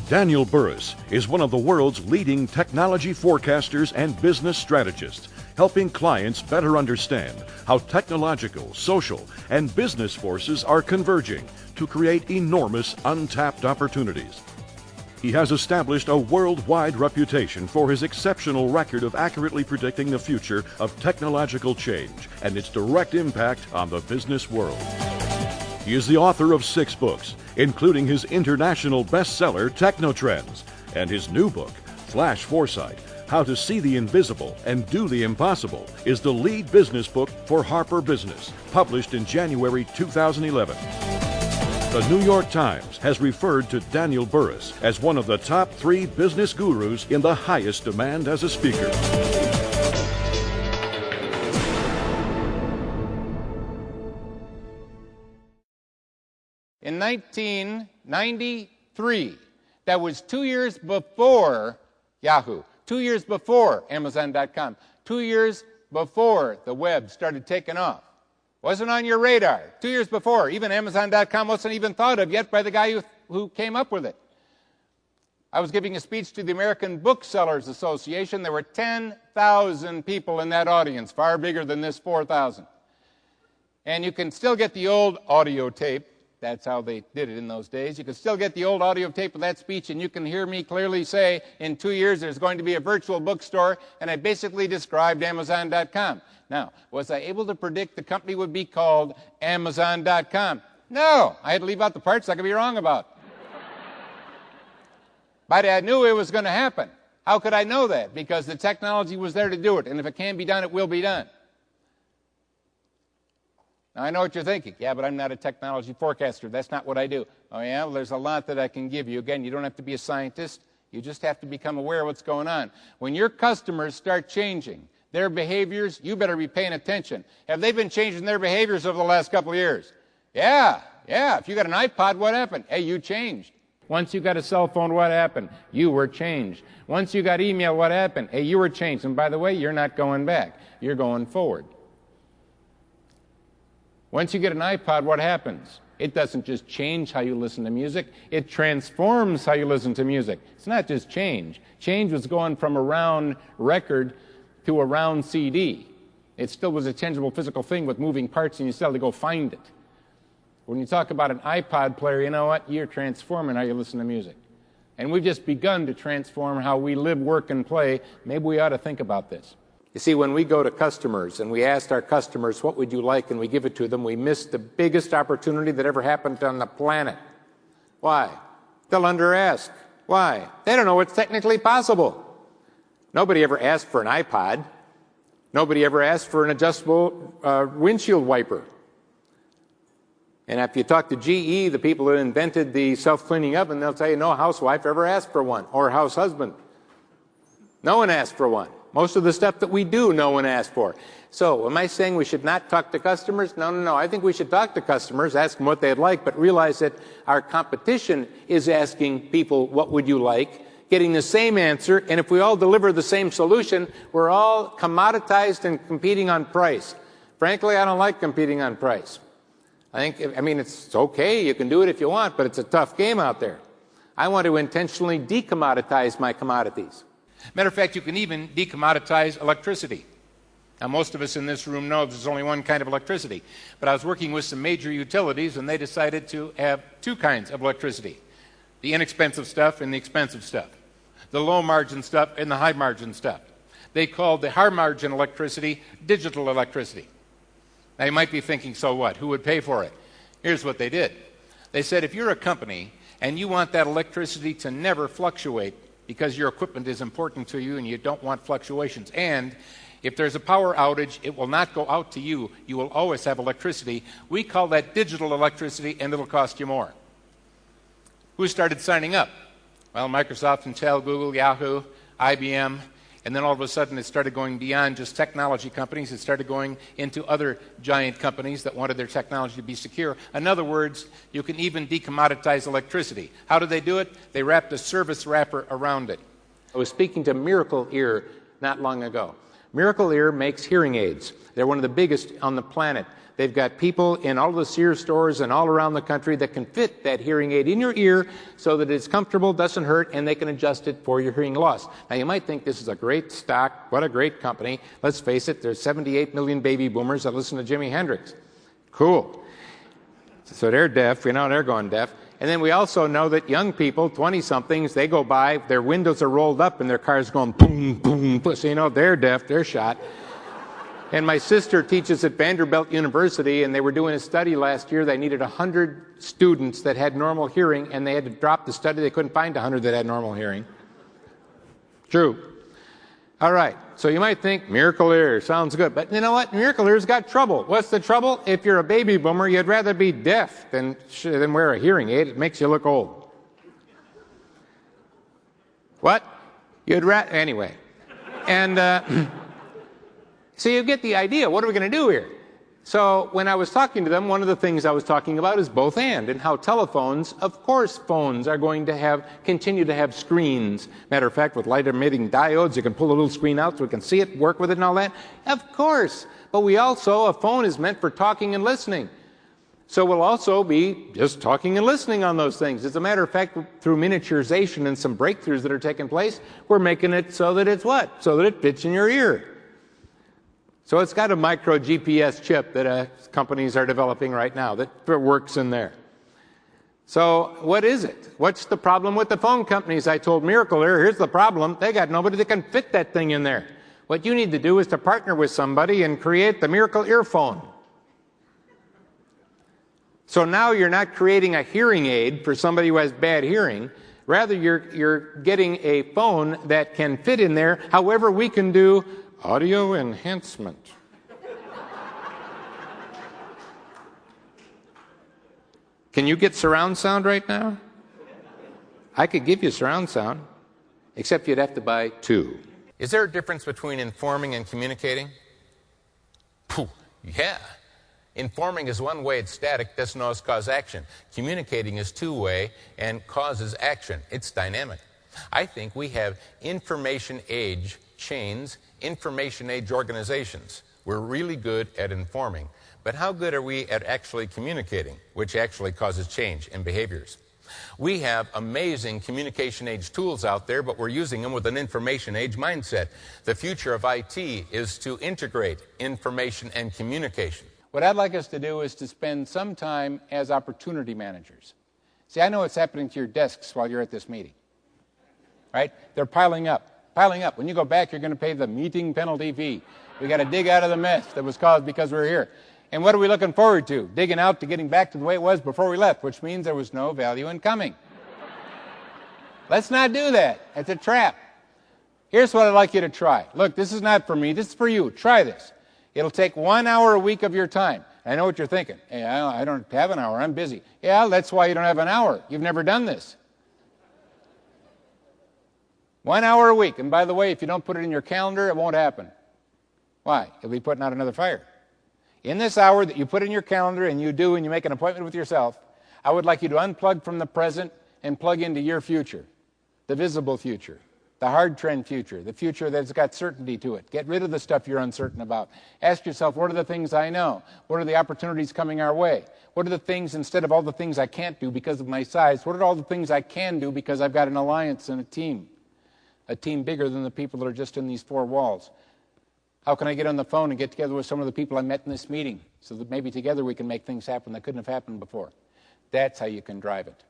Daniel Burrus is one of the world's leading technology forecasters and business strategists, helping clients better understand how technological, social, and business forces are converging to create enormous untapped opportunities. He has established a worldwide reputation for his exceptional record of accurately predicting the future of technological change and its direct impact on the business world. He is the author of 6 books, including his international bestseller, Technotrends, and his new book, Flash Foresight, How to See the Invisible and Do the Impossible, is the lead business book for Harper Business, published in January 2011. The New York Times has referred to Daniel Burrus as one of the top 3 business gurus in the highest demand as a speaker. In 1993, that was 2 years before Yahoo, 2 years before Amazon.com, 2 years before the web started taking off. Wasn't on your radar. 2 years before, even Amazon.com wasn't even thought of yet by the guy who came up with it. I was giving a speech to the American Booksellers Association. There were 10,000 people in that audience, far bigger than this 4,000. And you can still get the old audio tape. That's how they did it in those days. You can still get the old audio tape of that speech, and you can hear me clearly say, in 2 years, there's going to be a virtual bookstore, and I basically described Amazon.com. Now, was I able to predict the company would be called Amazon.com? No, I had to leave out the parts I could be wrong about. But I knew it was going to happen. How could I know that? Because the technology was there to do it, and if it can be done, it will be done. Now, I know what you're thinking. Yeah, but I'm not a technology forecaster. That's not what I do. Oh, yeah? Well, there's a lot that I can give you. Again, you don't have to be a scientist. You just have to become aware of what's going on. When your customers start changing their behaviors, you better be paying attention. Have they been changing their behaviors over the last couple of years? Yeah. If you got an iPod, what happened? Hey, you changed. Once you got a cell phone, what happened? You were changed. Once you got email, what happened? Hey, you were changed. And by the way, you're not going back. You're going forward. Once you get an iPod, what happens? It doesn't just change how you listen to music. It transforms how you listen to music. It's not just change. Change was going from a round record to a round CD. It still was a tangible physical thing with moving parts, and you still had to go find it. When you talk about an iPod player, you know what? You're transforming how you listen to music. And we've just begun to transform how we live, work, and play. Maybe we ought to think about this. You see, when we go to customers and we ask our customers, what would you like, and we give it to them, we miss the biggest opportunity that ever happened on the planet. Why? They'll under-ask. Why? They don't know what's technically possible. Nobody ever asked for an iPod. Nobody ever asked for an adjustable windshield wiper. And if you talk to GE, the people that invented the self-cleaning oven, they'll tell you no housewife ever asked for one, or house husband. No one asked for one. Most of the stuff that we do, no one asked for. So, am I saying we should not talk to customers? No. I think we should talk to customers, ask them what they'd like, but realize that our competition is asking people, what would you like? Getting the same answer, and if we all deliver the same solution, we're all commoditized and competing on price. Frankly, I don't like competing on price. I mean, it's okay, you can do it if you want, but it's a tough game out there. I want to intentionally decommoditize my commodities. Matter of fact, you can even decommoditize electricity. Now, most of us in this room know there's only one kind of electricity. But I was working with some major utilities, and they decided to have 2 kinds of electricity. The inexpensive stuff and the expensive stuff. The low-margin stuff and the high-margin stuff. They called the high-margin electricity digital electricity. Now, you might be thinking, so what? Who would pay for it? Here's what they did. They said, if you're a company and you want that electricity to never fluctuate, because your equipment is important to you and you don't want fluctuations. And if there's a power outage, it will not go out to you. You will always have electricity. We call that digital electricity, and it'll cost you more. Who started signing up? Well, Microsoft, Intel, Google, Yahoo, IBM. And then all of a sudden it started going beyond just technology companies. It started going into other giant companies that wanted their technology to be secure. In other words, you can even decommoditize electricity. How did they do it? They wrapped a service wrapper around it. I was speaking to Miracle Ear not long ago. Miracle Ear makes hearing aids. They're one of the biggest on the planet. They've got people in all the Sears stores and all around the country that can fit that hearing aid in your ear so that it's comfortable, doesn't hurt, and they can adjust it for your hearing loss. Now, you might think this is a great stock, what a great company. Let's face it, there's 78 million baby boomers that listen to Jimi Hendrix. Cool. So they're deaf. We know they're going deaf. And then we also know that young people, 20-somethings, they go by, their windows are rolled up and their car's going boom, boom, boom. So you know they're deaf, they're shot. And my sister teaches at Vanderbilt University, and they were doing a study last year. They needed 100 students that had normal hearing, and they had to drop the study. They couldn't find 100 that had normal hearing. True. All right. So you might think Miracle Ear sounds good, but you know what? Miracle Ear's got trouble. What's the trouble? If you're a baby boomer, you'd rather be deaf than wear a hearing aid. It makes you look old. What? Anyway. And so you get the idea. What are we going to do here? So when I was talking to them, one of the things I was talking about is both and how telephones, of course phones are going to continue to have screens. Matter of fact, with light-emitting diodes, you can pull a little screen out so we can see it, work with it and all that. Of course. But a phone is meant for talking and listening. So we'll also be just talking and listening on those things. As a matter of fact, through miniaturization and some breakthroughs that are taking place, we're making it so that it's what? So that it fits in your ear. So it's got a micro GPS chip that companies are developing right now that works in there. So what is it? What's the problem with the phone companies? I told Miracle Ear, here's the problem. They got nobody that can fit that thing in there. What you need to do is to partner with somebody and create the Miracle Earphone. So now you're not creating a hearing aid for somebody who has bad hearing. Rather, you're getting a phone that can fit in there. However, we can do audio enhancement. Can you get surround sound right now? I could give you surround sound, except you'd have to buy 2. Is there a difference between informing and communicating? Yeah. Informing is one way, it's static, doesn't always cause action. Communicating is two-way and causes action. It's dynamic. I think we have information age chains, information age organizations. We're really good at informing. But how good are we at actually communicating, which actually causes change in behaviors? We have amazing communication age tools out there, but we're using them with an information age mindset. The future of IT is to integrate information and communication. What I'd like us to do is to spend some time as opportunity managers. See, I know what's happening to your desks while you're at this meeting. Right? They're piling up. When you go back, you're going to pay the meeting penalty fee. We got to dig out of the mess that was caused because we're here. And what are we looking forward to? Digging out to getting back to the way it was before we left, which means there was no value in coming. Let's not do that. It's a trap. Here's what I'd like you to try. Look, this is not for me. This is for you. Try this. It'll take 1 hour a week of your time. I know what you're thinking. Hey, I don't have an hour. I'm busy. Yeah, that's why you don't have an hour. You've never done this. 1 hour a week. And by the way, if you don't put it in your calendar, it won't happen. Why? You'll be putting out another fire. In this hour that you put in your calendar and you make an appointment with yourself, I would like you to unplug from the present and plug into your future, the visible future, the hard trend future, the future that's got certainty to it. Get rid of the stuff you're uncertain about. Ask yourself, what are the things I know? What are the opportunities coming our way? What are the things, instead of all the things I can't do because of my size, what are all the things I can do because I've got an alliance and a team bigger than the people that are just in these 4 walls? How can I get on the phone and get together with some of the people I met in this meeting so that maybe together we can make things happen that couldn't have happened before? That's how you can drive it.